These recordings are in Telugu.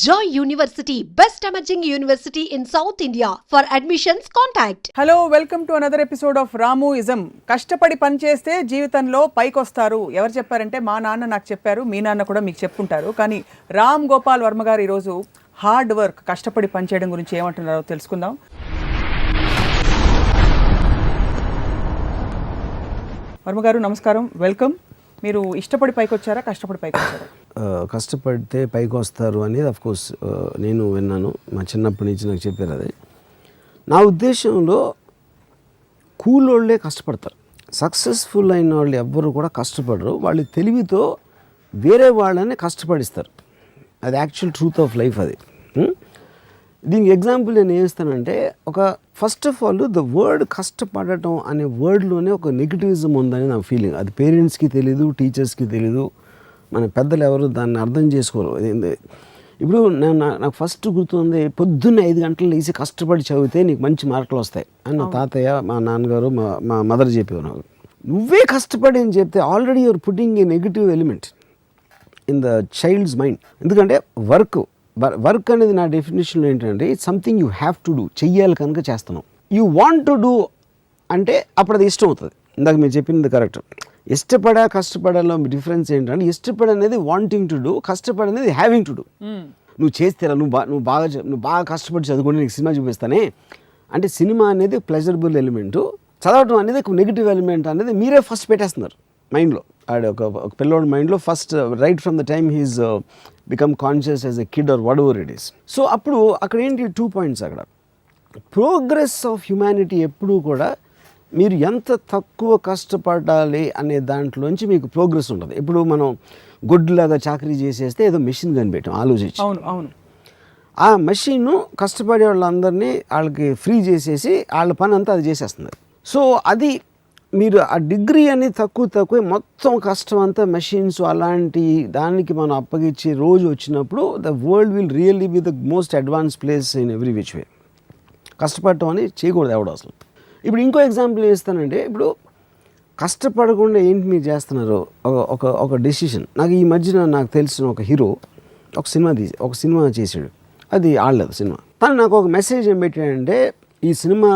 Joy University, best emerging university in South India. For admissions, contact. Hello welcome to another episode of Ramuism. కష్టపడి పని చేస్తే జీవితంలో పైకొస్తారు. ఎవరు చెప్పారంటే మా నాన్న నాకు చెప్పారు, మీ నాన్న కూడా మీకు చెప్పుంటారు. కానీ రామ్ గోపాల్ వర్మ గారు ఈరోజు హార్డ్ వర్క్, కష్టపడి పని చేయడం గురించి ఏమంటున్నారో తెలుసుకుందాం. వర్మ గారు నమస్కారం, వెల్కమ్. మీరు ఇష్టపడి పైకి వచ్చారా, కష్టపడి పైకి వచ్చారా? కష్టపడితే పైకి వస్తారు అనేది అఫ్కోర్స్ నేను విన్నాను, మా చిన్నప్పటి నుంచి నాకు చెప్పారు. అది నా ఉద్దేశంలో కూలోళ్ళే కష్టపడతారు. సక్సెస్ఫుల్ అయిన వాళ్ళు ఎవ్వరు కూడా కష్టపడరు. వాళ్ళు తెలివితో వేరే వాళ్ళని కష్టపడిస్తారు. అది యాక్చువల్ ట్రూత్ ఆఫ్ లైఫ్. అది దీనికి ఎగ్జాంపుల్ నేను ఏం ఇస్తానంటే, ఒక first of all the word కష్టపడటం అనే వర్డ్లోనే ఒక నెగిటివిజం ఉందని నా ఫీలింగ్. అది పేరెంట్స్కి తెలీదు, టీచర్స్కి తెలీదు, మన పెద్దలు ఎవరు దాన్ని అర్థం చేసుకోరు. ఇప్పుడు నాకు ఫస్ట్ గుర్తుంది, పొద్దున్న 5 గంటలు లేచి కష్టపడి చదివితే నీకు మంచి మార్కులు వస్తాయి అని నా తాతయ్య, మా నాన్నగారు, మా మదర్ చెప్పేవారు నాకు. నువ్వే కష్టపడి అని చెప్తే already you're putting a negative element in the child's mind. ఎందుకంటే వర్క్ అనేది నా డెఫినేషన్లో ఏంటంటే, it's something you have to do, చెయ్యాలి కనుక చేస్తున్నావు. యూ వాంట్ టు డూ అంటే అప్పుడు అది ఇష్టం అవుతుంది. ఇందాక మీరు చెప్పింది కరెక్ట్. కష్టపడాలో డిఫరెన్స్ ఏంటంటే, ఇష్టపడనేది వాంటింగ్ టు డూ, కష్టపడనేది హ్యావింగ్ టు డూ. నువ్వు చేస్తేరా, నువ్వు బాగా కష్టపడి చదువుకుంటే నీకు సినిమా చూపిస్తానే అంటే, సినిమా అనేది ప్లెజరబుల్ ఎలిమెంటు, చదవటం అనేది ఒక నెగిటివ్ ఎలిమెంట్ అనేది మీరే ఫస్ట్ పెట్టేస్తున్నారు మైండ్లో. ఆడ ఒక పిల్లోడి మైండ్లో first right from the time he's become conscious as a kid or whatever it is. So అప్పుడు అక్కడ ఏంటి 2 పాయింట్స్. అక్కడ ప్రోగ్రెస్ ఆఫ్ హ్యుమానిటీ ఎప్పుడూ కూడా మీరు ఎంత తక్కువ కష్టపడాలి అనే దాంట్లోంచి మీకు ప్రోగ్రెస్ ఉంటుంది. ఇప్పుడు మనం గొడ్డులాగా చాకరీ చేసేస్తే ఏదో మెషిన్ కనిపెట్టాం ఆలోచించి. అవును. ఆ మెషిన్ కష్టపడే వాళ్ళందరినీ వాళ్ళకి ఫ్రీ చేసేసి వాళ్ళ పని అంతా అది చేసేస్తుంది. సో అది మీరు ఆ డిగ్రీ అని తక్కువ మొత్తం కష్టం అంతా మెషిన్స్ అలాంటి దానికి మనం అప్పగించే రోజు వచ్చినప్పుడు the world will really be the most advance place in every which way. కష్టపడటం అని చేయకూడదు ఎవడు అసలు. ఇప్పుడు ఇంకో ఎగ్జాంపుల్ ఇస్తానంటే, ఇప్పుడు కష్టపడకుండా ఏంటి మీరు చేస్తున్నారు, ఒక డెసిషన్. నాకు ఈ మధ్యన నాకు తెలిసిన ఒక హీరో ఒక సినిమా చేసాడు, అది ఆడలేదు సినిమా. తను నాకు ఒక మెసేజ్ ఏం పెట్టాడంటే, ఈ సినిమా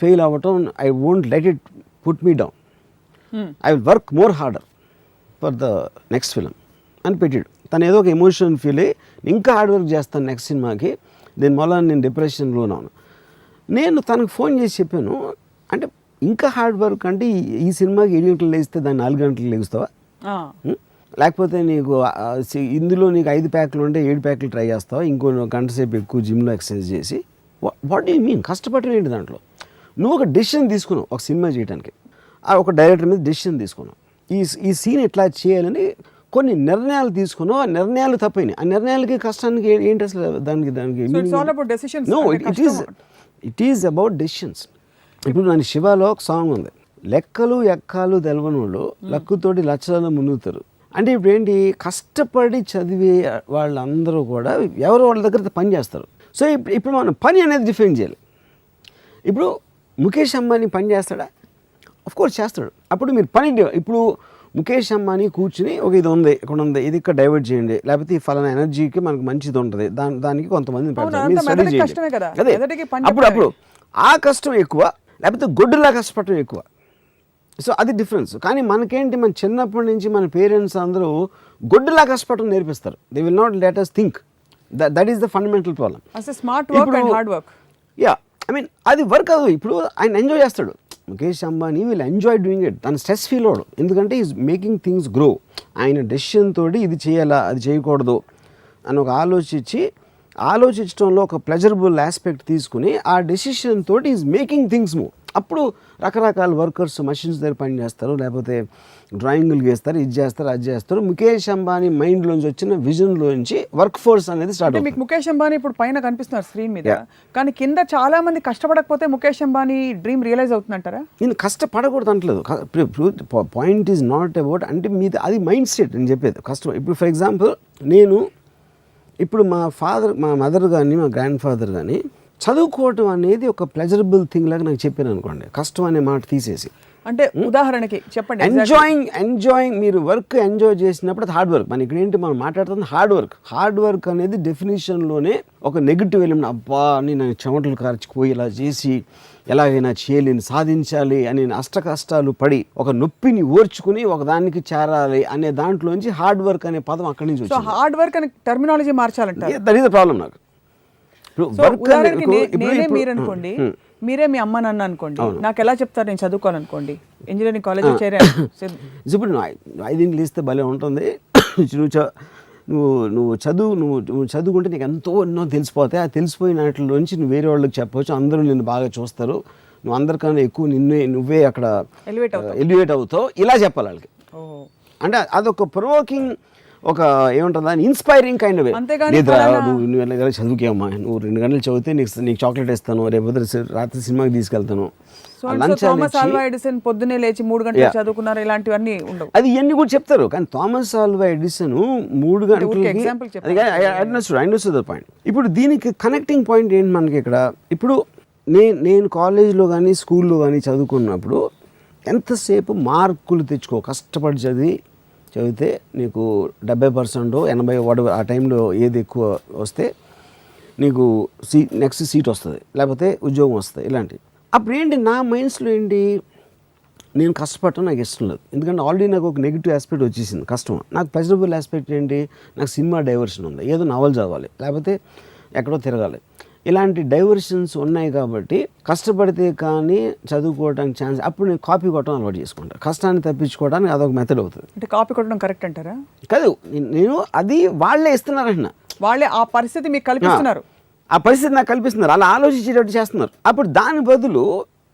ఫెయిల్ అవ్వటం, I won't let it put me down, I will work more harder for the next film అని పెట్టాడు. తను ఏదో ఒక ఎమోషన్ ఫీల్ అయ్యి ఇంకా హార్డ్ వర్క్ చేస్తాను నెక్స్ట్ సినిమాకి, దీని వల్ల నేను డిప్రెషన్లోనే ఉన్నాను. నేను తనకు ఫోన్ చేసి చెప్పాను, అంటే ఇంకా హార్డ్ వర్క్ అంటే ఈ సినిమాకి 7 గంటలు లేస్తే దాన్ని 4 గంటలు లేస్తావా, లేకపోతే నీకు ఇందులో నీకు 5 ప్యాక్లు ఉంటే 7 ప్యాక్లు ట్రై చేస్తావా, ఇంకో గంట సేపు ఎక్కువ జిమ్లో ఎక్సర్సైజ్ చేసి, వాట్ డూ యూ మీన్? కష్టపడటం ఏంటి దాంట్లో? నువ్వు ఒక డెసిషన్ తీసుకున్నావు ఒక సినిమా చేయడానికి, ఒక డైరెక్టర్ మీద డెసిషన్ తీసుకున్నావు, ఈ సీన్ ఎట్లా చేయాలని కొన్ని నిర్ణయాలు తీసుకున్నావు. ఆ నిర్ణయాలు తప్పైనాయి. ఆ నిర్ణయాలకి కష్టానికి ఏంటి అసలు? దానికి ఇట్ ఈజ్ అబౌట్ డెసిషన్స్. ఇప్పుడు నా శివాలో ఒక సాంగ్ ఉంది, లెక్కలు ఎక్కాలు తెలవనోళ్ళు లక్కుతోటి లక్షలను మునుగుతారు. అంటే ఇప్పుడు ఏంటి, కష్టపడి చదివే వాళ్ళందరూ కూడా ఎవరో వాళ్ళ దగ్గర పని చేస్తారు. సో ఇప్పుడు మనం పని అనేది డిఫైన్ చేయాలి. ఇప్పుడు ముఖేష్ అంబానీ పని చేస్తాడా? కోర్స్ చేస్తాడు. అప్పుడు మీరు పని, ఇప్పుడు ముఖేష్ అంబానీ కూర్చుని ఒక ఇది ఉంది, ఇక్కడ ఉంది, ఇది ఇక్కడ డైవర్ట్ చేయండి, లేకపోతే ఈ ఫలానా ఎనర్జీకి మనకు మంచిది ఉంటుంది, దానికి కొంతమంది అదే. అప్పుడు ఆ కష్టం ఎక్కువ, లేకపోతే గొడ్డులా కష్టపడటం ఎక్కువ. సో అది డిఫరెన్స్. కానీ మనకేంటి, మన చిన్నప్పటి నుంచి మన పేరెంట్స్ అందరూ గొడ్డులా కష్టపడటం నేర్పిస్తారు. They will not let us think. That is the fundamental problem. Smart work and hard work. Yeah, I mean అది వర్క్ కాదు. ఇప్పుడు ఆయన ఎంజాయ్ చేస్తాడు, Mukesh Ambani will enjoy doing it. తను స్ట్రెస్ ఫీల్ అవ్వడు, ఎందుకంటే ఈజ్ మేకింగ్ థింగ్స్ గ్రో. ఆయన డెసిషన్ తోటి ఇది చేయాలా, అది చేయకూడదు అని ఒక ఆలోచించడంలో ఒక ప్లెజరబుల్ ఆస్పెక్ట్ తీసుకుని ఆ డెసిషన్ తోటి ఈజ్ మేకింగ్ థింగ్స్ మూవ్. అప్పుడు రకరకాల వర్కర్స్ మషిన్స్ దగ్గర పని చేస్తారు, లేకపోతే డ్రాయింగ్లు గీస్తారు, ఇది చేస్తారు, అది చేస్తారు. ముఖేష్ అంబానీ మైండ్లోంచి వచ్చిన విజన్లోంచి వర్క్ ఫోర్స్ అనేది స్టార్ట్ అవుతుంది. మీకు ముఖేష్ అంబానీ ఇప్పుడు పైన కనిపిస్తున్నారు స్క్రీన్ మీద, కానీ కింద చాలా మంది కష్టపడకపోతే ముఖేష్ అంబానీ డ్రీమ్ రియలైజ్ అవుతుందంటారా? నేను కష్టపడకూడదు అంటలేదు. పాయింట్ ఈజ్ నాట్ అబౌట్, అంటే మీది అది మైండ్ సెట్ నేను చెప్పేది. కష్టం ఇప్పుడు ఫర్ ఎగ్జాంపుల్, ఇప్పుడు మా మదర్ కానీ మా గ్రాండ్ ఫాదర్ కానీ చదువుకోవటం అనేది ఒక ప్లెజరబుల్ థింగ్ లాగా నాకు చెప్పాను అనుకోండి, కష్టం అనే మాట తీసేసి. అంటే ఉదాహరణకి చెప్పండి. ఎంజాయింగ్ మీరు వర్క్ ఎంజాయ్ చేసినప్పుడు అది హార్డ్ వర్క్. మన ఇక్కడ ఏంటి మనం మాట్లాడుతుంది హార్డ్ వర్క్ అనేది డెఫినేషన్లోనే ఒక నెగిటివ్ ఎలిమెంట్. అబ్బా నేను చెమటలు కార్చిపోయి ఇలా చేసి ఎలాగైనా చేయలేని సాధించాలి అని అష్ట కష్టాలు పడి ఒక నొప్పిని ఓర్చుకుని ఒక దానికి చేరాలి అనే దాంట్లోంచి హార్డ్ వర్క్ అనే పదం అక్కడి నుంచి వచ్చింది. హార్డ్ వర్క్ అనే టర్మినాలజీ మార్చాలంటే దట్ ఈస్ ద ప్రాబ్లం నాకు. మీరు అనుకోండి, మీరే మీ అమ్మ నాన్న అనుకోండి, నాకు ఎలా చెప్తారు నేను చదువుకోవాలనుకోండి, ఇంజనీరింగ్ కాలేజ్ చేరాను. ఇప్పుడు నువ్వు 5 ఇంటికి లేస్తే భలే ఉంటుంది. నువ్వు చదువుకుంటే నీకు ఎన్నో తెలిసిపోతాయి. ఆ తెలిసిపోయిన వాటిలోంచి నువ్వు వేరే వాళ్ళకి చెప్పవచ్చు, అందరూ నిన్ను బాగా చూస్తారు, నువ్వు అందరికన్నా ఎక్కువ నువ్వే అక్కడ ఎలివేట్ అవుతావు, ఇలా చెప్పాలి వాళ్ళకి. అంటే అదొక ప్రొవోకింగ్, ఒక ఏమంటుంది దాన్ని ఇన్స్పైరింగ్ కైండ్ ఆఫ్. లేదురా నువ్వు చదువుకేమ్మా, నువ్వు 2 గంటలు చదివితే నీకు చాక్లెట్ ఇస్తాను, రేపు రాత్రి సినిమాకి తీసుకెళ్తాను. థామస్ ఆల్వా ఎడిసన్ పొద్దునే లేచి 3 గంటలు చదువుకున్నారు, ఇలాంటివన్నీ ఉండవు. అది ఇవన్నీ కూడా చెప్తారు. కానీ థామస్ ఆల్వా ఎడిసన్ 3 గంటలకి పాయింట్. ఇప్పుడు దీనికి కనెక్టింగ్ పాయింట్ ఏంటి మనకి ఇక్కడ? ఇప్పుడు నేను కాలేజ్లో కానీ స్కూల్లో కానీ చదువుకున్నప్పుడు ఎంతసేపు మార్కులు తెచ్చుకో, కష్టపడి చదివితే నీకు 70% 80 ఆ టైంలో ఏది ఎక్కువ వస్తే నీకు నెక్స్ట్ సీట్ వస్తుంది, లేకపోతే ఉద్యోగం వస్తుంది, ఇలాంటివి. అప్పుడు ఏంటి నా మైండ్స్లో ఏంటి, నేను కష్టపడటం నాకు ఇష్టం లేదు. ఎందుకంటే ఆల్రెడీ నాకు ఒక నెగిటివ్ ఆస్పెక్ట్ వచ్చేసింది, కష్టం. నాకు పాజిటివ్ ఆస్పెక్ట్ ఏంటి, నాకు సినిమా డైవర్షన్ ఉంది, ఏదో నవల్ చదవాలి, లేకపోతే ఎక్కడో తిరగాలి, ఇలాంటి డైవర్షన్స్ ఉన్నాయి. కాబట్టి కష్టపడితే కానీ చదువుకోవడానికి ఛాన్స్. అప్పుడు నేను కాపీ కొట్టడం అలవాటు చేసుకుంటాను, కష్టాన్ని తప్పించుకోవడానికి అదొక మెథడ్ అవుతుంది. అంటే కాపీ కొట్టడం కరెక్ట్ అంటారా? కాదు, నేను అది వాళ్ళే ఇస్తున్నారంటున్నా, వాళ్ళే ఆ పరిస్థితి మీకు కల్పిస్తున్నారు, ఆ పరిస్థితి నాకు కల్పిస్తున్నారు, అలా ఆలోచించేటట్టు చేస్తున్నారు. అప్పుడు దాని బదులు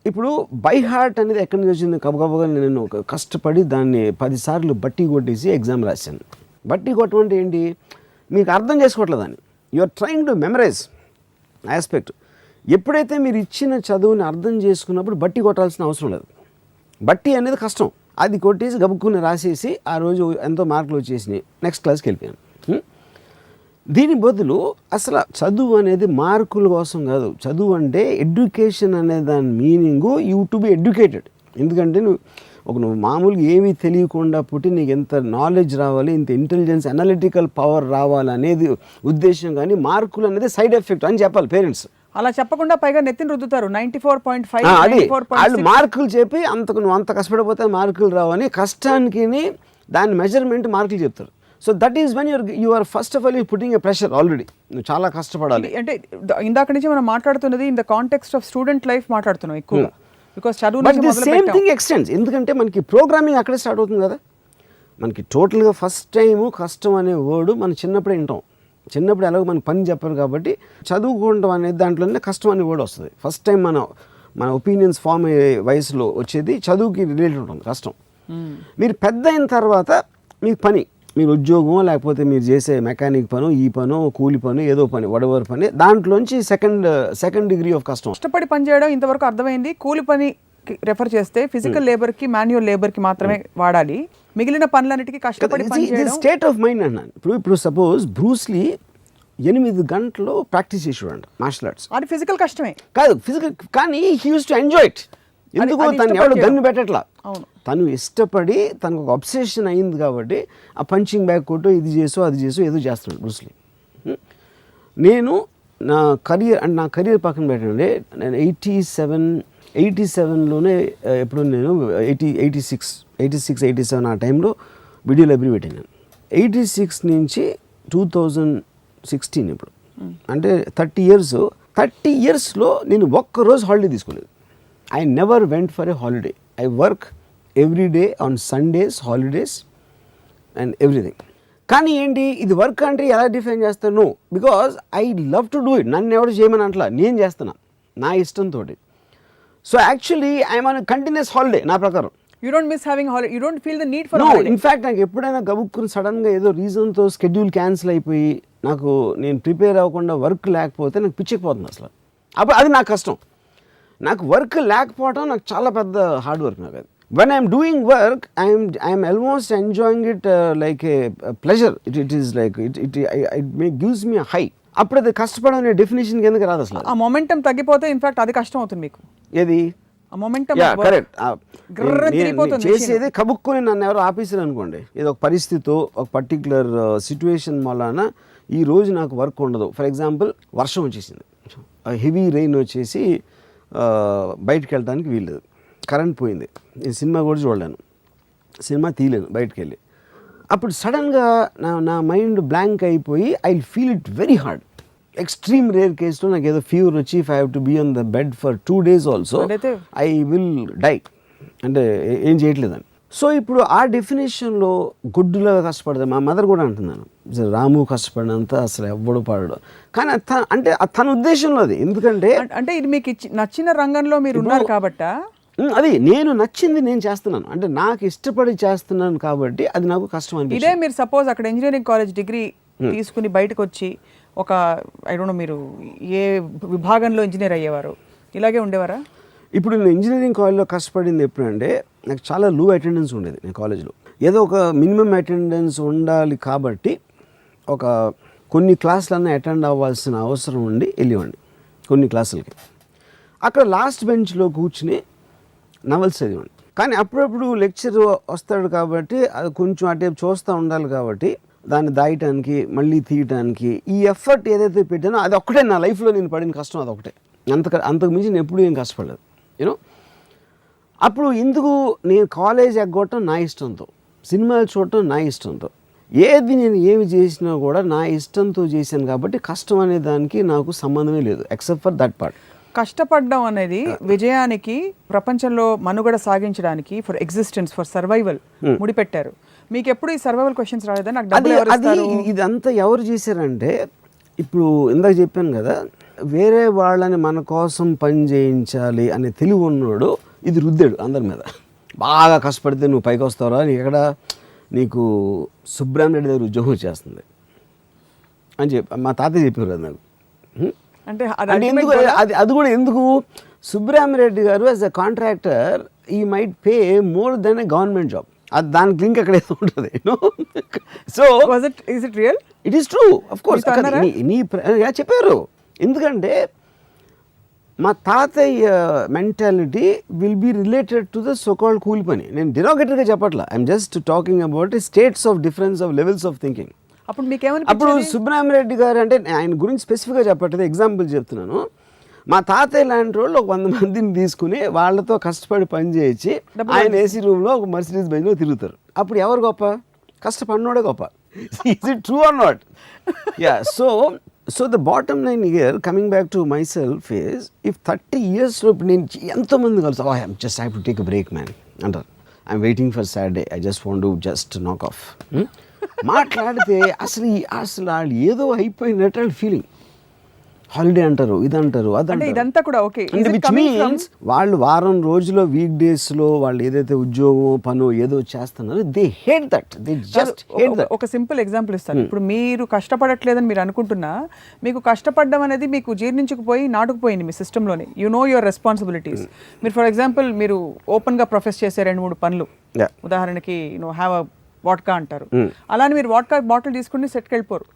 ఇప్పుడు బై హార్ట్ అనేది ఎక్కడి నుంచి వచ్చింది? కబగబగా నేను కష్టపడి దాన్ని 10 సార్లు బట్టి కొట్టేసి ఎగ్జామ్ రాశాను. బట్టి కొట్టడం అంటే ఏంటి, మీకు అర్థం చేసుకోవట్లేదు దాన్ని, you are trying to memorise aspect. ఎప్పుడైతే మీరు ఇచ్చిన చదువుని అర్థం చేసుకున్నప్పుడు బట్టి కొట్టాల్సిన అవసరం లేదు. బట్టి అనేది కష్టం, అది కొట్టేసి గబుక్కుని రాసేసి ఆ రోజు ఎంతో మార్కులు వచ్చేసినాయి, నెక్స్ట్ క్లాస్కి వెళ్ళిపోయాను. దీని బదులు అసలు చదువు అనేది మార్కుల కోసం కాదు. చదువు అంటే ఎడ్యుకేషన్ అనే దాని meaning you to be educated. ఎందుకంటే నువ్వు మామూలుగా ఏమీ తెలియకుండా పుట్టి నీకు ఎంత నాలెడ్జ్ రావాలి, ఇంత ఇంటెలిజెన్స్ అనలిటికల్ పవర్ రావాలి అనేది ఉద్దేశం. కానీ మార్కులు అనేది సైడ్ ఎఫెక్ట్ అని చెప్పాలి పేరెంట్స్. అలా చెప్పకుండా పైగా నెత్తిని రుద్దుతారు 94.5. అది వాళ్ళు మార్కులు చెప్పి నువ్వు అంత కష్టపడిపోతే మార్కులు రావని కష్టానికి దాని మెజర్మెంట్ మార్కులు చెప్తారు. So that is when you are first of all you putting a pressure. Already నువ్వు చాలా కష్టపడాలి. అంటే ఇందాక నుంచి మనం మాట్లాడుతున్నది in the context of student life మాట్లాడుతున్నాం ఎక్కువగా, బికాస్ చదువు సేమ్ థింగ్ ఎక్స్టెండ్స్. ఎందుకంటే మనకి ప్రోగ్రామింగ్ అక్కడే స్టార్ట్ అవుతుంది కదా. మనకి టోటల్గా ఫస్ట్ టైము కష్టం అనే వర్డ్ మనం చిన్నప్పుడే వింటాం. చిన్నప్పుడు ఎలాగో మనకు పని చెప్పరు కాబట్టి చదువుకోవడం అనేది దాంట్లోనే కష్టం అనే వర్డ్ వస్తుంది. ఫస్ట్ టైం మన ఒపీనియన్స్ ఫామ్ అయ్యే వయసులో వచ్చేది చదువుకి రిలేటెడ్ ఉంటుంది కష్టం. మీరు పెద్ద అయిన తర్వాత మీకు పని, మీరు ఉద్యోగం లేకపోతే మీరు చేసే మెకానిక్ పను, ఈ పను, కూలి పను, ఏదో పని, వడవర్ పని, దాంట్లోంచి సెకండ్ డిగ్రీ ఆఫ్ కష్టం. కష్టపడి పని చేయడం ఇంతవరకు అర్థమైంది. కూలి పని రెఫర్ చేస్తే ఫిజికల్ లేబర్కి, మాన్యువల్ లేబర్కి మాత్రమే వాడాలి. మిగిలిన పనులన్నిటికీ కష్టపడి పని చేయడం స్టేట్ ఆఫ్ మైండ్ అన్నాను. ఇప్పుడు సపోజ్ బ్రూస్లీ 8 గంటలు ప్రాక్టీస్ చేసేవాడు మార్షల్ ఆర్ట్స్. అది ఫిజికల్ కష్టమే కాదు, ఫిజికల్, కానీ he use to enjoy it. ఎందుకు తను ఎవరు గన్ను పెట్టట్లా, తను ఇష్టపడి తనకు ఒక అబ్సెషన్ అయింది కాబట్టి ఆ పంచింగ్ బ్యాగ్ కొట్టు, ఇది చేసో అది చేసో ఏదో చేస్తున్నాడు బ్రూస్లీ. నేను నా కెరీర్ పక్కన పెట్టండి, నేను 87లోనే ఎప్పుడు నేను 86-87 ఆ టైంలో వీడియో లైబ్రరీ పెట్టాను. 86 నుంచి 2016 ఇప్పుడు అంటే 30 ఇయర్స్లో నేను ఒక్కరోజు హాలిడే తీసుకోలేదు. I never went for a holiday. I work every day on Sundays, holidays and everything. కానీ ఏంటి ఇది వర్క్ అంటే ఎలా డిఫైన్ చేస్తాను? Because I love to do it. నన్ను ఎవరు చేయమని అంటలా, నేను చేస్తున్నా నా ఇష్టంతో. So actually I'm on continuous holiday నా ప్రకారం. You don't miss having holiday. You don't feel the need for no, holiday. In fact నాకు ఎప్పుడైనా గబుక్కుని సడన్గా ఏదో రీజన్తో స్కెడ్యూల్ క్యాన్సిల్ అయిపోయి నేను ప్రిపేర్ అవ్వకుండా వర్క్ లేకపోతే నాకు పిచ్చిపోతుంది అసలు. అప్పుడు అది నాకు కష్టం. నాకు వర్క్ లేకపోవడం నాకు చాలా పెద్ద హార్డ్ వర్క్. నాకు అది when I'm doing work I'm almost enjoying it like A pleasure. It is like it gives me high. అప్పుడు అది కష్టపడడం అనే డెఫినేషన్ కిందకి రాదు అసలు. ఆ మొమెంటం తగ్గిపోతే ఇన్ఫాక్ట్ అది కష్టం అవుతుంది మీకు. ఏది మొమెంటం కరెక్ట్. తిరిగిపోతుంది చేసేది కబుక్కుని నన్ను ఎవరో ఆఫీసర్ అనుకోండి, ఏదో ఒక పరిస్థితి ఒక పర్టికులర్ సిచ్యువేషన్ వలన ఈ రోజు నాకు వర్క్ ఉండదు. ఫర్ ఎగ్జాంపుల్ వర్షం వచ్చేసింది, హెవీ రెయిన్ వచ్చేసి బయటకు వెళ్ళడానికి వీల్లేదు, కరెంట్ పోయింది, నేను సినిమా కూడా చూడలేను, సినిమా తీయలేను బయటకు వెళ్ళి. అప్పుడు సడన్గా నా మైండ్ బ్లాంక్ అయిపోయి I feel it very hard. Extreme rare కేసులో నాకు ఏదో ఫీవర్ వచ్చి if I have to be on the bed for 2 days also I will die, అంటే ఏం చేయట్లేదని. సో ఇప్పుడు ఆ డెఫినేషన్లో గుడ్డులాగా కష్టపడతాను. మా మదర్ కూడా అంటున్నాను, రాము కష్టపడినంత అసలు ఎవ్వడు పడడు, కానీ అంటే తన ఉద్దేశంలో అది. ఎందుకంటే అంటే ఇది మీకు నచ్చిన రంగంలో మీరు ఉన్నారు కాబట్టా, అది నేను నచ్చింది నేను చేస్తున్నాను, అంటే నాకు ఇష్టపడి చేస్తున్నాను కాబట్టి అది నాకు కష్టం అనిపిస్తుంది. ఇదే మీరు సపోజ్ అక్కడ ఇంజనీరింగ్ కాలేజ్ డిగ్రీ తీసుకుని బయటకు వచ్చి ఒక ఐ డోంట్ నో మీరు ఏ విభాగంలో ఇంజనీర్ అయ్యేవారు, ఇలాగే ఉండేవారా? ఇప్పుడు నేను ఇంజనీరింగ్ కాలేజ్లో కష్టపడింది ఎప్పుడంటే నాకు చాలా లో అటెండెన్స్ ఉండేది. నేను కాలేజ్లో ఏదో ఒక మినిమం అటెండెన్స్ ఉండాలి కాబట్టి ఒక కొన్ని క్లాసులన్నా అటెండ్ అవ్వాల్సిన అవసరం ఉండి వెళ్ళేవాడిని కొన్ని క్లాసులకి. అక్కడ లాస్ట్ బెంచ్లో కూర్చుని నవల్స్ చదివాడిని. కానీ అప్పుడప్పుడు లెక్చర్ వస్తాడు కాబట్టి అది కొంచెం అటే చూస్తూ ఉండాలి కాబట్టి దాన్ని దాయటానికి మళ్ళీ తీయటానికి ఈ ఎఫర్ట్ ఏదైతే పెట్టానో అది ఒక్కటే నా లైఫ్లో నేను పడిన కష్టం, అది ఒకటే. అంతకు మించి నేను ఎప్పుడూ ఏం కష్టపడలేదు యూనో. అప్పుడు ఎందుకు నేను కాలేజ్ ఎగ్గొట్టడం నా ఇష్టంతో, సినిమాలు చూడటం నా ఇష్టంతో, నేను ఏమి చేసినా కూడా నా ఇష్టంతో చేశాను కాబట్టి కష్టం అనే దానికి నాకు సంబంధమే లేదు ఎక్సెప్ట్ ఫర్ దట్ పార్ట్. కష్టపడడం అనేది విజయానికి, ప్రపంచంలో మనుగడ సాగించడానికి, ఫర్ ఎగ్జిస్టెన్స్, ఫర్ సర్వైవల్ ముడిపెట్టారు. మీకు ఎప్పుడు ఈ సర్వైవల్ క్వశ్చన్స్ రాలేదా? నాకు డబ్బులు ఎవరు ఇస్తారు? ఇదంతా ఎవరు చేశారంటే, ఇప్పుడు ఇందాక చెప్పాను కదా, వేరే వాళ్ళని మన కోసం పని చేయించాలి అనే తెలివి ఉన్నాడు, ఇది రుద్దాడు అందరి మీద. బాగా కష్టపడితే నువ్వు పైకి వస్తావురా, నీకు సుబ్రహ్మణ్యుడి దగ్గర ఉద్యోగం వచ్చేస్తుంది అని చెప్పి మా తాతయ్య చెప్పారు అది నాకు. అంటే ఎందుకు అది కూడా ఎందుకు, సుబ్రహ్మణ్యుడి గారు as a contractor he might pay more than a government job. అది దానికి లింక్ అక్కడ ఏదో ఉంటుంది. So is it real? It is true of course. చెప్పారు, ఎందుకంటే మా తాతయ్య mentality will be related to the so called కూలి పని. నేను డిరాగేటర్గా చెప్పట్లా, I'm just talking about states of difference of levels of thinking. అప్పుడు సుబ్రహ్మణ్యుడి గారు, అంటే ఆయన గురించి స్పెసిఫిక్గా చెప్పట్లేదు, ఎగ్జాంపుల్ చెప్తున్నాను. మా తాతయ్య లాంటి వాళ్ళు ఒక 100 మందిని తీసుకుని వాళ్ళతో కష్టపడి పని చేయించి ఆయన ఏసీ రూమ్లో ఒక మర్సిడీస్ బెంజ్లో తిరుగుతారు. అప్పుడు ఎవరు గొప్ప? కష్టపడినోడే గొప్ప. Is it true or not? Yeah. So the bottom line here, coming back to myself, is if 30 yearsలో ఇప్పుడు నేను ఎంతోమంది కలిసి I'm just have to take a break man అంటారు. I'm waiting for Saturday, I just want to just knock off. మాట్లాడితే అసలు వాళ్ళు ఏదో అయిపోయినట్టు వాళ్ళ ఫీలింగ్. హాలిడే అంటారు, ఇదంటారు, అదంటారు. ఇదంతా కూడా ఓకే. విచ్ మీన్స్ వాళ్ళు వారం రోజుల్లో వీక్ డేస్లో వాళ్ళు ఏదైతే ఉద్యోగం పనో ఏదో చేస్తున్నారో they hate that, they just hate that. ఒక సింపుల్ ఎగ్జాంపుల్ ఇస్తాను. ఇప్పుడు మీరు కష్టపడట్లేదని మీరు అనుకుంటున్నా, మీకు కష్టపడడం అనేది మీకు జీర్ణించుకుపోయి నాటుకుపోయింది మీ సిస్టంలోనే. You know your responsibilities. మీరు ఫర్ ఎగ్జాంపుల్ మీరు ఓపెన్గా ప్రొఫెస్ చేసే 2-3 పనులు, ఉదాహరణకి హ్యావ్ అ వాడ్కా అంటారు. అలానే మీరు వాడ్కా బాటిల్ తీసుకుని సెట్కి వెళ్ళిపోరు.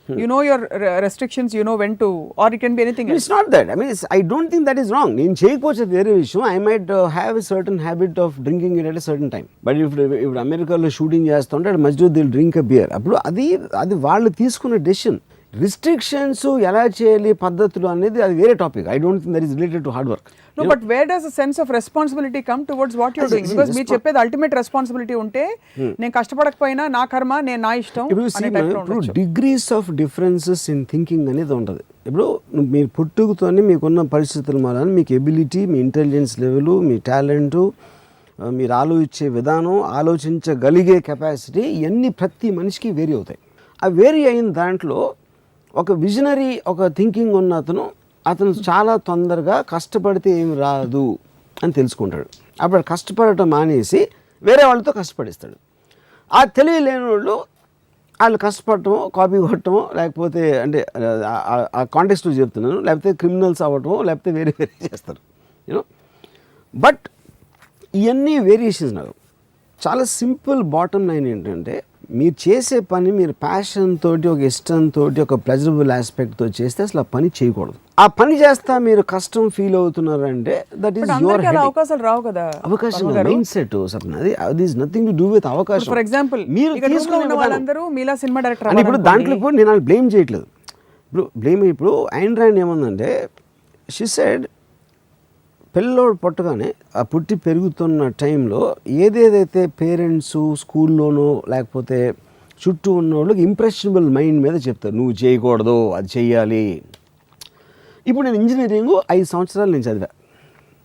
You know your restrictions, you know when to, or it can be anything else. It's not that. I mean, I don't think that is wrong. నేను చేయకపోతే వేరే విషయం. I might have a certain habit of drinking it at a certain time. But if అమెరికాలో షూటింగ్ చేస్తుంటే మధ్యలో they'll drink a beer. అప్పుడు అది వాళ్ళు తీసుకున్న డెసిషన్. రిస్ట్రిక్షన్స్ ఎలా చేయాలి పద్ధతులు అనేది అది వేరే topic. I don't think that is related to hard work. No, but where does a sense of responsibility come towards what you're doing? Because మీరు చెప్పేది అల్టిమేట్ రెస్పాన్సిబిలిటీ ఉంటే నేను కష్టపడకపోయినా నా కర్మ, నేను నా ఇష్టం. ఇప్పుడు degrees of differences in thinking అనేది ఉంటుంది. ఇప్పుడు మీరు పుట్టుకతోనే మీకున్న పరిస్థితుల వలన మీకు ఎబిలిటీ, మీ ఇంటెలిజెన్స్ లెవెల్, మీ టాలెంటు, మీరు ఆలోచించే విధానం, ఆలోచించగలిగే కెపాసిటీ, ఇవన్నీ ప్రతి మనిషికి వేరీ అవుతాయి. ఆ వేరీ అయిన దాంట్లో ఒక విజనరీ, ఒక థింకింగ్ ఉన్న అతను చాలా తొందరగా కష్టపడితే ఏమి రాదు అని తెలుసుకుంటాడు. అప్పుడు కష్టపడటం మానేసి వేరే వాళ్ళతో కష్టపడిస్తాడు. ఆ తెలివి లేని వాళ్ళు కష్టపడటమో, కాపీ కొట్టడమో, లేకపోతే అంటే ఆ కాంటెక్స్ట్లో చెప్తున్నాను, లేకపోతే క్రిమినల్స్ అవ్వటమో, లేకపోతే వేరే చేస్తారు యూనో. బట్ ఇవన్నీ వేరియేషన్స్. నాకు చాలా సింపుల్ బాటమ్ లైన్ ఏంటంటే, మీరు చేసే పని మీరు ప్యాషన్ తోటి, ఒక ఇష్టంతో, ఒక ప్లెజరబుల్ ఆస్పెక్ట్తో చేస్తే అసలు ఆ పని చేయకూడదు. ఆ పని చేస్తా మీరు కష్టం ఫీల్ అవుతున్నారంటే దట్ ఈస్ యువర్ అందరికీ అలా అవకాశాలు రావు కదా. అవకాశం మైండ్ సెట్ సప్న, అది is nothing to do with అవకాశం. ఫర్ ఎగ్జాంపుల్ మీరు తీసుకున్న వాళ్ళందరూ మీలా సినిమా డైరెక్టర్ అని ఇప్పుడు దాంట్లో ఇప్పుడు నేను వాళ్ళు బ్లేమ్ చేయట్లేదు. ఇప్పుడు ఐన్ ర్యాండ్ ఏమందంటే షీ సెడ్ పిల్లోడు పుట్టగానే ఆ పుట్టి పెరుగుతున్న టైంలో ఏదేదైతే పేరెంట్స్ స్కూల్లోనో లేకపోతే చుట్టూ ఉన్నోళ్ళకి ఇంప్రెషనబుల్ మైండ్ మీద చెప్తారు, నువ్వు చేయకూడదు అది చెయ్యాలి. ఇప్పుడు నేను ఇంజనీరింగ్ 5 సంవత్సరాలు నేను చదివా,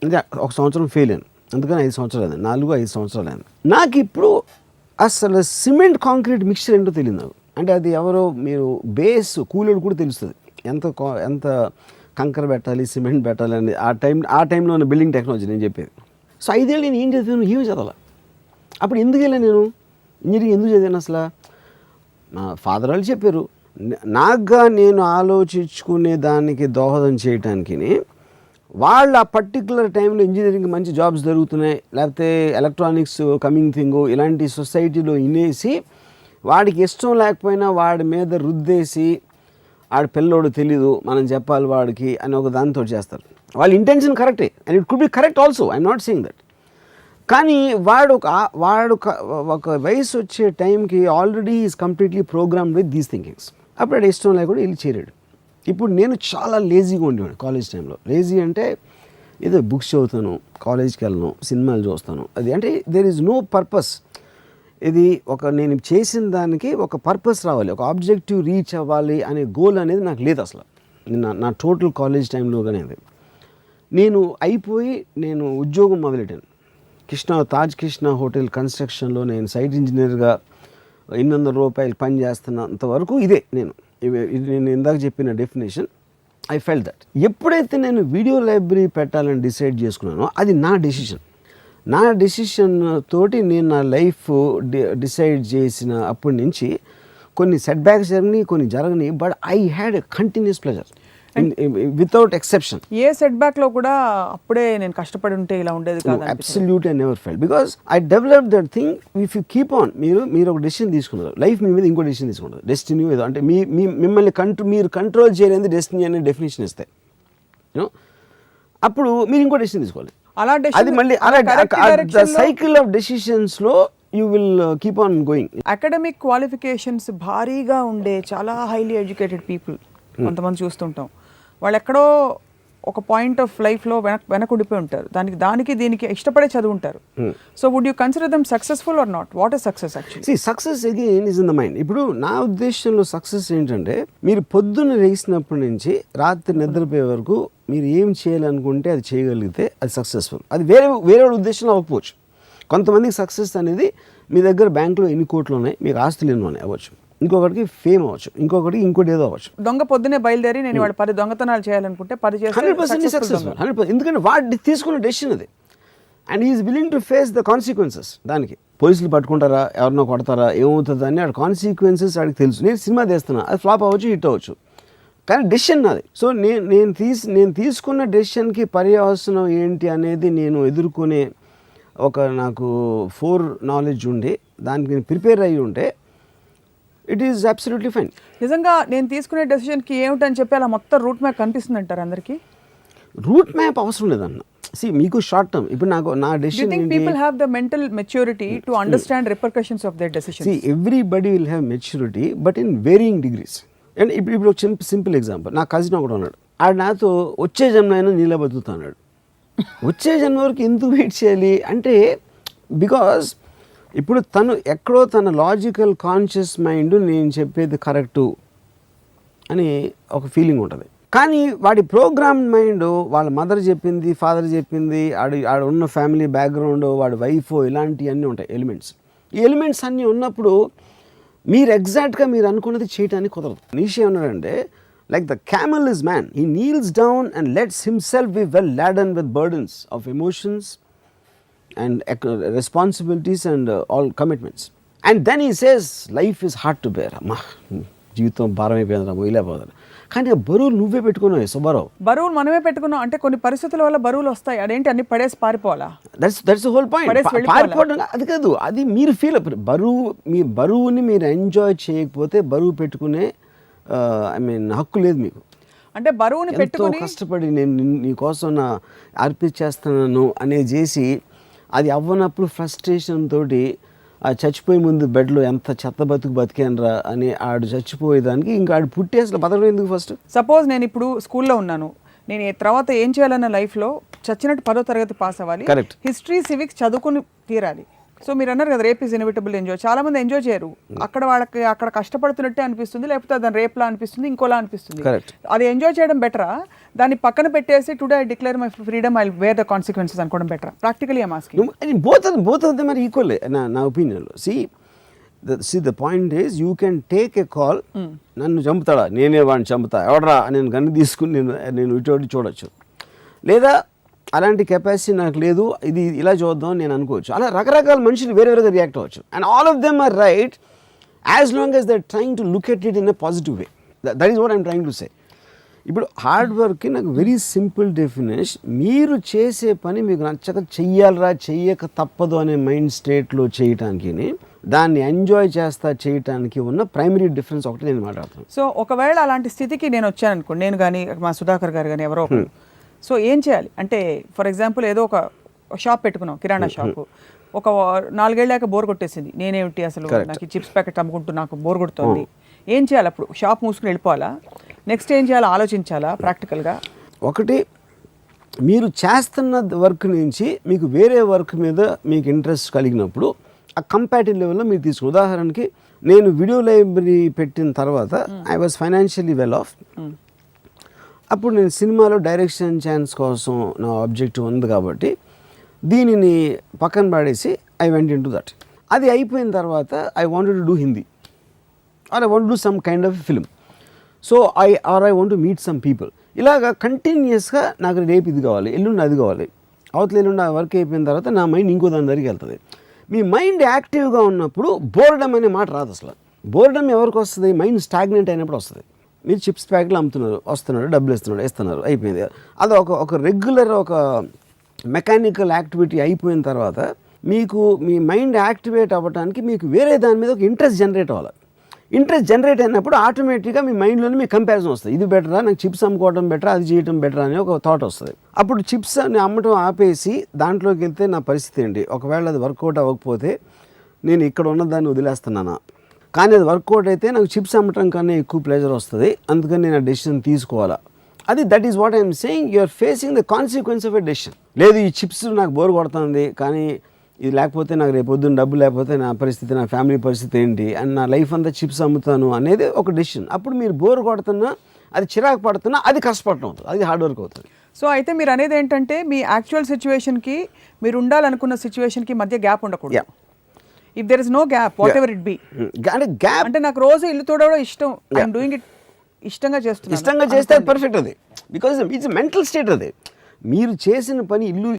అంటే 1 సంవత్సరం ఫెయిల్ అయ్యాను, అందుకని 5 సంవత్సరాలు అయింది, 4-5 సంవత్సరాలు అయింది. నాకు ఇప్పుడు అసలు సిమెంట్ కాంక్రీట్ మిక్చర్ ఏంటో తెలియదు నాకు. అంటే అది ఎవరో మీరు బేస్ కూలోడు కూడా తెలుస్తుంది ఎంత కంకర పెట్టాలి, సిమెంట్ పెట్టాలి అని ఆ టైంలో ఉన్న బిల్డింగ్ టెక్నాలజీ నేను చెప్పేది. సో 5 ఏళ్ళు నేను ఏం చదివాను, ఏమి చదవాలి. అప్పుడు ఎందుకు వెళ్ళాను నేను ఇంజనీరింగ్, ఎందుకు చదివాను అసలు? మా ఫాదర్ వాళ్ళు చెప్పారు, నాకుగా నేను ఆలోచించుకునే దానికి దోహదం చేయటానికి. వాళ్ళు ఆ పర్టికులర్ టైంలో ఇంజనీరింగ్ మంచి జాబ్స్ జరుగుతున్నాయి, లేకపోతే ఎలక్ట్రానిక్స్ కమింగ్ థింగ్ ఇలాంటి సొసైటీలో ఇనేసి వాడికి ఇష్టం లేకపోయినా వాడి మీద రుద్దేసి ఆడ పిల్లోడు తెలీదు మనం చెప్పాలి వాడికి అని ఒక దాంతో చేస్తారు. వాళ్ళ ఇంటెన్షన్ కరెక్టే and it could be correct also, I'm not saying that. కానీ వాడు ఒక వయసు వచ్చే టైంకి already is completely programmed with these thinkings. అప్పుడు అది ఇష్టం లేకుండా వెళ్ళి చేరాడు. ఇప్పుడు నేను చాలా లేజీగా ఉండేవాడు కాలేజ్ టైంలో. లేజీ అంటే ఏదో బుక్స్ చదువుతాను, కాలేజ్కి వెళ్ళను, సినిమాలు చూస్తాను, అది అంటే దేర్ ఈజ్ నో పర్పస్. ఇది నేను చేసిన దానికి ఒక పర్పస్ రావాలి, ఒక ఆబ్జెక్టివ్ రీచ్ అవ్వాలి అనే గోల్ అనేది నాకు లేదు అసలు. నా టోటల్ కాలేజ్ టైంలోగానే అది నేను అయిపోయి నేను ఉద్యోగం మొదలెట్టాను. తాజ్ కృష్ణ హోటల్ కన్స్ట్రక్షన్లో నేను సైట్ ఇంజనీర్గా 800 రూపాయలు పని చేస్తున్నంత వరకు ఇదే నేను ఇందాక చెప్పిన డెఫినేషన్. ఐ ఫెల్ట్ దట్ ఎప్పుడైతే నేను వీడియో లైబ్రరీ పెట్టాలని డిసైడ్ చేసుకున్నానో అది నా డెసిషన్ తోటి నేను నా లైఫ్ డిసైడ్ చేసిన అప్పటి నుంచి కొన్ని సెట్ బ్యాక్స్ జరిగినాయి, కొన్ని జరగని, but I had a continuous pleasure without exception. A set back లో కూడా అప్పుడే నేను కష్టపడి ఉంటే ఇలా ఉండేది కాదు. Absolutely I never felt because I develop that thing. If you keep on, మీరు ఒక డెసిషన్ తీసుకున్నారు, లైఫ్ మీ మీద ఇంకో డెసిషన్ తీసుకుంటారు, డెస్టినీ ఏదో అంటే మిమ్మల్ని మీరు కంట్రోల్ చేయలేని డెస్టినీ అనే డెఫినేషన్ ఇస్తాయి. యూనో అప్పుడు మీరు ఇంకో డెసిషన్ తీసుకోవాలి. అది మళ్ళీ సైకిల్ ఆఫ్ డెసిషన్స్ లో you will keep on going. Academic qualifications భారీగా ఉండే చాలా హైలీ ఎడ్యుకేటెడ్ పీపుల్ కొంతమంది చూస్తుంటాం, వాళ్ళు ఎక్కడో ఒక పాయింట్ ఆఫ్ లైఫ్లో వెనకుడిపోయి ఉంటారు, దానికి దీనికి ఇష్టపడే చదువుంటారు. So would you consider them successful or not? What is success actually? Success again is in the mind. ఇప్పుడు నా ఉద్దేశంలో సక్సెస్ ఏంటంటే మీరు పొద్దున్న లేచినప్పటి నుంచి రాత్రి నిద్రపోయే వరకు మీరు ఏం చేయాలనుకుంటే అది చేయగలిగితే అది సక్సెస్ఫుల్. అది వేరే ఉద్దేశంలో అవ్వకపోవచ్చు. కొంతమందికి సక్సెస్ అనేది మీ దగ్గర బ్యాంకులో ఎన్ని కోట్లు ఉన్నాయి, మీకు ఆస్తులు ఎన్ని ఉన్నాయి అవ్వచ్చు, ఇంకొకటికి ఫేమ్ అవ్వచ్చు, ఇంకొకటికి ఇంకోటి ఏదో అవ్వచ్చు. దొంగ పొద్దునే బయలుదేరి నేను వాడు 10 దొంగతనాలు చేయాలనుకుంటే 10 చేస్తే 100% సక్సెస్ఫుల్. 100%. ఎందుకంటే వాడు తీసుకున్న డెసిషన్ అది and is willing to face the consequences. దానికి పోలీసులు పట్టుకుంటారా, ఎవరినో కొడతారా, ఏమవుతుంది అని వాడు కాన్సిక్వెన్సెస్ వాడికి తెలుసు. నేను సినిమా తీస్తున్నా, అది ఫ్లాప్ అవ్వచ్చు, హిట్ అవ్వచ్చు, కానీ డెసిషన్ నాది. సో నేను తీసుకున్న డెసిషన్కి పర్యవసనం ఏంటి అనేది నేను ఎదుర్కొనే నాకు 4 నాలెడ్జ్ ఉండి దానికి నేను ప్రిపేర్ అయ్యి ఉంటే ఇట్ ఈస్ అబ్సల్యూట్లీ ఫైన్. నిజంగా నేను తీసుకునే డెసిషన్కి ఏమిటని చెప్పి అలా మొత్తం రూట్ మ్యాప్ కనిపిస్తుంది అంటారు అందరికీ? రూట్ మ్యాప్ అవసరం లేదన్న. మీకు షార్ట్ టర్మ్ ఇప్పుడు నా decision people have the mental maturity to understand repercussions of their decision. Everybody will have maturity but in varying degrees. And ఇప్పుడు ఒక సింపుల్ ఎగ్జాంపుల్, నా కజిన్ ఒకడు ఉన్నాడు, ఆడు నాతో వచ్చే జన్మైనా నీళ్ళ బతుకుతా అన్నాడు. వచ్చే జన్మ వరకు ఎందుకు వెయిట్ చేయాలి అంటే బికాజ్ ఇప్పుడు తను ఎక్కడో తన లాజికల్ కాన్షియస్ మైండ్ నేను చెప్పేది కరెక్టు అని ఒక ఫీలింగ్ ఉంటుంది, కానీ వాడి ప్రోగ్రామ్ మైండ్ వాళ్ళ మదర్ చెప్పింది, ఫాదర్ చెప్పింది, ఆడ ఉన్న ఫ్యామిలీ బ్యాక్గ్రౌండ్, వాడి వైఫ్, ఇలాంటివన్నీ ఉంటాయి ఎలిమెంట్స్. ఈ ఎలిమెంట్స్ అన్నీ ఉన్నప్పుడు మీరు ఎగ్జాక్ట్గా మీరు అనుకున్నది చేయడానికి కుదరదు. నీషే ఉన్నాడంటే like the camel is man, he kneels down and lets himself be well laden with burdens of emotions and responsibilities and all commitments, and then he says life is hard to bear. అమ్మా జీవితం భారం అయిపోయిందిరా, మొయిలేపోతారు. కానీ ఆ బరువులు నువ్వే పెట్టుకున్నావు సుబ్బారావు. బరువులు మనమే పెట్టుకున్నాం అంటే కొన్ని పరిస్థితుల వల్ల బరువులు వస్తాయి. అదేంటి అన్ని పడేసి పారిపోవాలా? That's whole point. పారిపోవడం అది కాదు, అది మీరు ఫీల్ మీ బరువుని మీరు ఎంజాయ్ చేయకపోతే బరువు పెట్టుకునే హక్కు లేదు మీకు. అంటే బరువుని పెట్టుకుని కష్టపడి నేను నీకోసం అర్పించేస్తున్నాను అనేది చేసి అది అవ్వనప్పుడు ఫ్రస్ట్రేషన్ తోటి ఆ చచ్చిపోయే ముందు బెడ్లో ఎంత చెత్త బతికానరా అని ఆడు చచ్చిపోయేదానికి ఇంకా ఆడు పుట్టి అసలు బతకడం ఎందుకు? ఫస్ట్ సపోజ్ నేను ఇప్పుడు స్కూల్లో ఉన్నాను, నేను తర్వాత ఏం చేయాలన్న లైఫ్లో చచ్చినట్టు 10వ తరగతి పాస్ అవ్వాలి, హిస్టరీ సివిక్స్ చదువుకుని తీరాలి. సో మీరు అన్నారు కదా రేప్ ఈజ్ ఇన్ఎవిటబుల్ ఎంజాయ్. చాలా మంది ఎంజాయ్ చేయరు, వాళ్ళకి అక్కడ కష్టపడుతున్నట్టే అనిపిస్తుంది, లేకపోతే దాని రేప్లా అనిపిస్తుంది, ఇంకోలా అనిపిస్తుంది. అది ఎంజాయ్ చేయడం బెటరా, దాన్ని పక్కన పెట్టేసి today I declare my freedom I wear the consequences అనుకోవడం బెటరా? Practically I'm asking. Both of them are equal నా ఒపీనియన్లో. The point is you can take a call, నన్ను చంపుతాడా, నేనే వాడిని చంపుతా, ఎవడరా నేను గన్ను తీసుకుని నేను ఇటు చూడొచ్చు, లేదా అలాంటి కెపాసిటీ నాకు లేదు, ఇది ఇలా చూద్దాం నేను అనుకోవచ్చు. అలా రకరకాల మనుషులు వేరేగా రియాక్ట్ అవ్వచ్చు. And all of them are right as long as they're trying to look at it in a positive way. That is what I'm trying to say. ఇప్పుడు హార్డ్ వర్క్కి నాకు వెరీ సింపుల్ డెఫినేషన్, మీరు చేసే పని మీకు నచ్చక చెయ్యాలరా చెయ్యక తప్పదు అనే మైండ్ స్టేట్లో చేయటానికి, దాన్ని ఎంజాయ్ చేయటానికి ఉన్న ప్రైమరీ డిఫరెన్స్ ఒకటి నేను మాట్లాడుతాను. సో ఒకవేళ అలాంటి స్థితికి నేను వచ్చాను అనుకోండి, నేను కానీ మా సుధాకర్ గారు కానీ ఎవరో, సో ఏం చేయాలి అంటే ఫర్ ఎగ్జాంపుల్ ఏదో ఒక షాప్ పెట్టుకున్నాం, కిరాణా షాపు, ఒక 4 ఏళ్ళాక బోర్ కొట్టేసింది, నేనేమిటి అసలు నాకు చిప్స్ ప్యాకెట్ అమ్ముకుంటూ నాకు బోర్ కొడుతుంది, ఏం చేయాలి? అప్పుడు షాప్ మూసుకుని వెళ్ళిపోవాలా? నెక్స్ట్ ఏం చేయాలో ఆలోచించాలా ప్రాక్టికల్గా? ఒకటి, మీరు చేస్తున్న వర్క్ నుంచి మీకు వేరే వర్క్ మీద మీకు ఇంట్రెస్ట్ కలిగినప్పుడు ఆ కంపారిటివ్ లెవెల్లో మీరు తీసుకుని, ఉదాహరణకి నేను వీడియో లైబ్రరీ పెట్టిన తర్వాత I was financially well of. అప్పుడు నేను సినిమాలో డైరెక్షన్ ఛాన్స్ కోసం నా ఆబ్జెక్టివ్ ఉంది కాబట్టి దీనిని పక్కన పడేసి I went into that. అది అయిపోయిన తర్వాత I wanted to do Hindi or I want do some kind of film. So I want to meet some people. ఇలాగా కంటిన్యూస్గా నాకు రేపు ఇది కావాలి, ఎల్లుండి అది కావాలి, అవతల ఎల్లుండి ఆ వర్క్ అయిపోయిన తర్వాత నా మైండ్ ఇంకో దాని దగ్గరికి వెళ్తుంది. మీ మైండ్ యాక్టివ్గా ఉన్నప్పుడు బోర్డమ్ అనే మాట రాదు అసలు. బోర్డమ్ ఎవరికి వస్తుంది? మైండ్ స్టాగ్నెంట్ అయినప్పుడు వస్తుంది. మీరు చిప్స్ ప్యాకెట్లు వస్తున్నారు, డబ్బులు ఇస్తున్నారు, అయిపోయింది. అది ఒక రెగ్యులర్ ఒక మెకానికల్ యాక్టివిటీ అయిపోయిన తర్వాత మీకు మీ మైండ్ యాక్టివేట్ అవ్వడానికి మీకు వేరే దాని మీద ఒక ఇంట్రెస్ట్ జనరేట్ అవ్వాలి. ఇంట్రెస్ట్ జనరేట్ అయినప్పుడు ఆటోమేటిక్గా మీ మైండ్లోనే మీకు కంపారిజన్ వస్తుంది. ఇది బెటరా, నాకు చిప్స్ అమ్ముకోవడం బెటరా, అది చేయడం బెటరా అని ఒక థాట్ వస్తుంది. అప్పుడు చిప్స్ అమ్మటం ఆపేసి దాంట్లోకి వెళ్తే నా పరిస్థితి ఏంటి? ఒకవేళ అది వర్కౌట్ అవ్వకపోతే నేను ఇక్కడ ఉన్నదాన్ని వదిలేస్తున్నానా? కానీ అది వర్కౌట్ అయితే నాకు చిప్స్ అమ్మటం కన్నా ఎక్కువ ప్లెజర్ వస్తుంది, అందుకని నేను ఆ డెసిషన్ తీసుకోవాలా? That is what I'm saying. You're facing the consequence of a decision. లేదు ఈ చిప్స్ నాకు బోర్ కొడుతుంది, కానీ ఇది లేకపోతే నాకు రేపు పొద్దున్న డబ్బు లేకపోతే నా పరిస్థితి, నా ఫ్యామిలీ పరిస్థితి ఏంటి, అండ్ నా లైఫ్ అంతా చిప్స్ అమ్ముతాను అనేది ఒక డెసిషన్. అప్పుడు మీరు బోర్ కొడుతున్నా, అది చిరాకు పడుతున్నా, అది కష్టపడటం అవుతుంది, అది హార్డ్ వర్క్ అవుతుంది. సో అయితే మీరు అనేది ఏంటంటే మీ యాక్చువల్ సిచ్యువేషన్కి మీరు ఉండాలనుకున్న సిచ్యువేషన్కి మధ్య గ్యాప్ ఉండకూడదు. If there is no gap whatever it be, అంటే నాకు రోజు ఇల్లు తోడవడం ఇష్టం, ఐఎమ్ డూయింగ్ ఇట్, ఇష్టంగా చేస్తే పర్ఫెక్ట్. అది బికాజ్ ఇట్స్ మెంటల్ స్టేట్. అది మీరు చేసిన పని ఇల్లు